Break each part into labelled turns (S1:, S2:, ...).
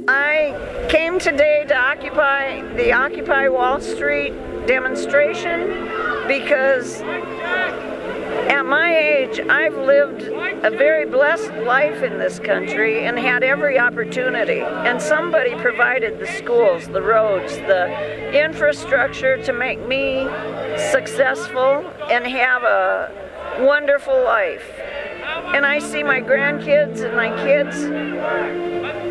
S1: I came today to occupy the Occupy Wall Street demonstration because at my age I've lived a very blessed life in this country and had every opportunity, and somebody provided the schools, the roads, the infrastructure to make me successful and have a wonderful life. And I see my grandkids and my kids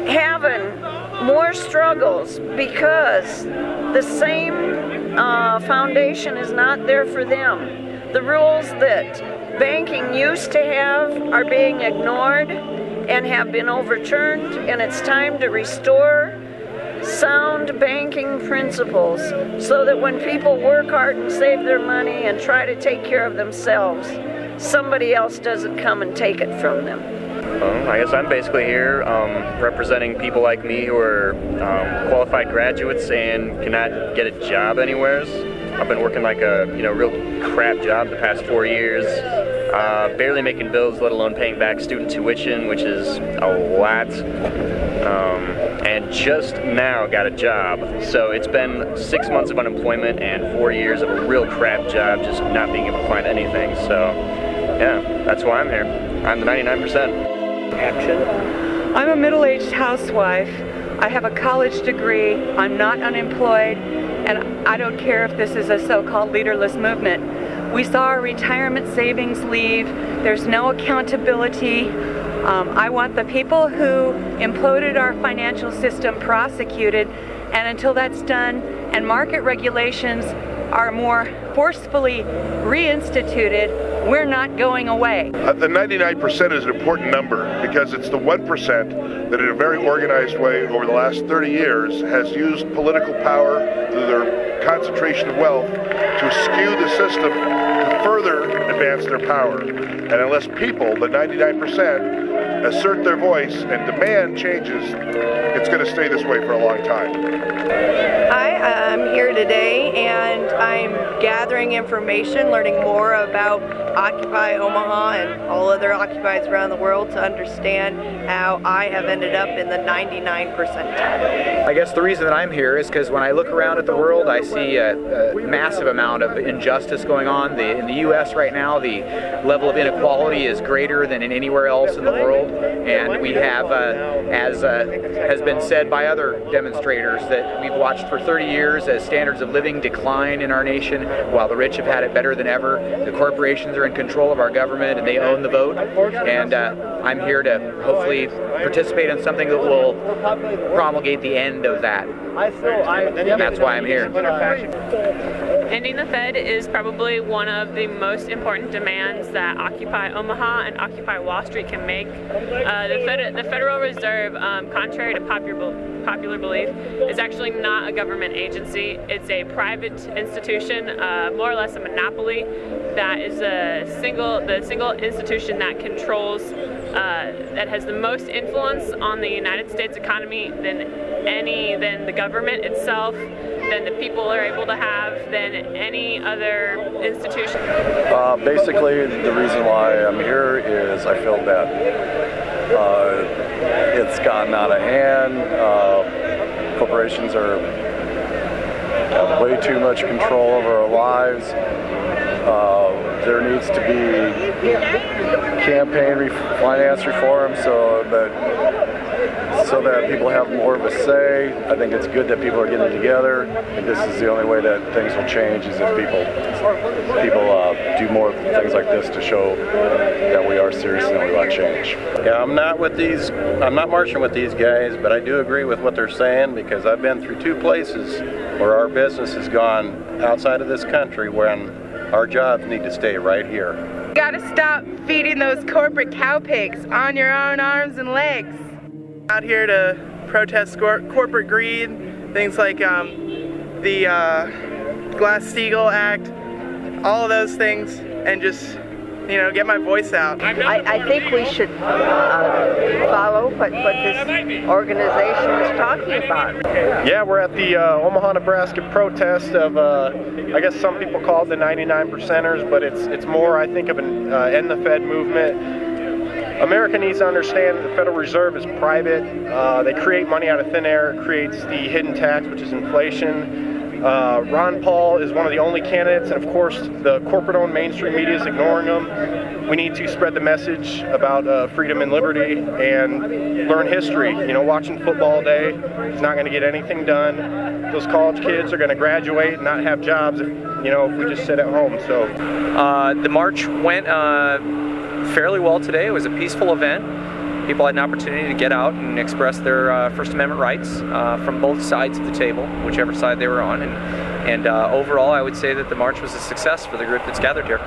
S1: having more struggles because the same foundation is not there for them. The rules that banking used to have are being ignored and have been overturned, and it's time to restore sound banking principles so that when people work hard and save their money and try to take care of themselves, somebody else doesn't come and take it from them.
S2: I guess I'm basically here representing people like me who are qualified graduates and cannot get a job anywhere. I've been working like a real crap job the past 4 years, barely making bills, let alone paying back student tuition, which is a lot. And just now got a job. So it's been 6 months of unemployment and 4 years of a real crap job, just not being able to find anything. So yeah, that's why I'm here. I'm the 99%.
S3: Action. I'm a middle-aged housewife. I have a college degree. I'm not unemployed, and I don't care if this is a so-called leaderless movement. We saw our retirement savings leave. There's no accountability. I want the people who imploded our financial system prosecuted, and until that's done and market regulations are more forcefully reinstituted, we're not going away.
S4: The 99% is an important number because it's the 1% that in a very organized way over the last 30 years has used political power through their concentration of wealth to skew the system to further advance their power. And unless people, the 99%, assert their voice and demand changes, it's going to stay this way for a long time.
S5: Hi, I'm here today and I'm gathering information, learning more about Occupy Omaha and all other Occupies around the world to understand how I have ended up in the 99 percentile.
S6: I guess the reason that I'm here is because when I look around at the world, I see a massive amount of injustice going on. In the U.S. right now, the level of inequality is greater than in anywhere else in the world, and we have, as has been said by other demonstrators, that we've watched for 30 years as standards of living decline in our nation while the rich have had it better than ever. The corporations are in control of our government and they own the vote, and I'm here to hopefully participate in something that will promulgate the end of that. And that's why I'm here.
S7: Ending the Fed is probably one of the most important demands that Occupy Omaha and Occupy Wall Street can make. The Federal Reserve, contrary to popular belief, is actually not a government agency. It's a private institution, more or less a monopoly, that is the single institution that controls, that has the most influence on the United States economy than the government itself, than the people are able to have, than any other institution.
S8: Basically, the reason why I'm here is I feel that it's gotten out of hand. Corporations have way too much control over our lives. There needs to be campaign finance reform so that people have more of a say. I think it's good that people are getting together. I think this is the only way that things will change, is if people do more things like this to show that we are serious and we want change.
S9: Yeah, I'm not marching with these guys, but I do agree with what they're saying, because I've been through 2 places where our business has gone outside of this country when our jobs need to stay right here.
S5: You gotta stop feeding those corporate cow pigs on your own arms and legs.
S10: Out here to protest corporate greed, things like the Glass-Steagall Act, all of those things, and just you know, get my voice out.
S1: I think we should follow what this organization is talking about.
S11: Yeah, we're at the Omaha, Nebraska protest of, I guess some people call it the 99%ers, but it's more, I think, of an end the Fed movement. America needs to understand that the Federal Reserve is private. They create money out of thin air. It creates the hidden tax, which is inflation. Ron Paul is one of the only candidates, and of course the corporate-owned mainstream media is ignoring him. We need to spread the message about freedom and liberty and learn history. You know, watching football all day is not going to get anything done. Those college kids are going to graduate and not have jobs if, you know, if we just sit at home. So
S12: the march went fairly well today. It was a peaceful event. People had an opportunity to get out and express their First Amendment rights from both sides of the table, whichever side they were on. And overall, I would say that the march was a success for the group that's gathered here.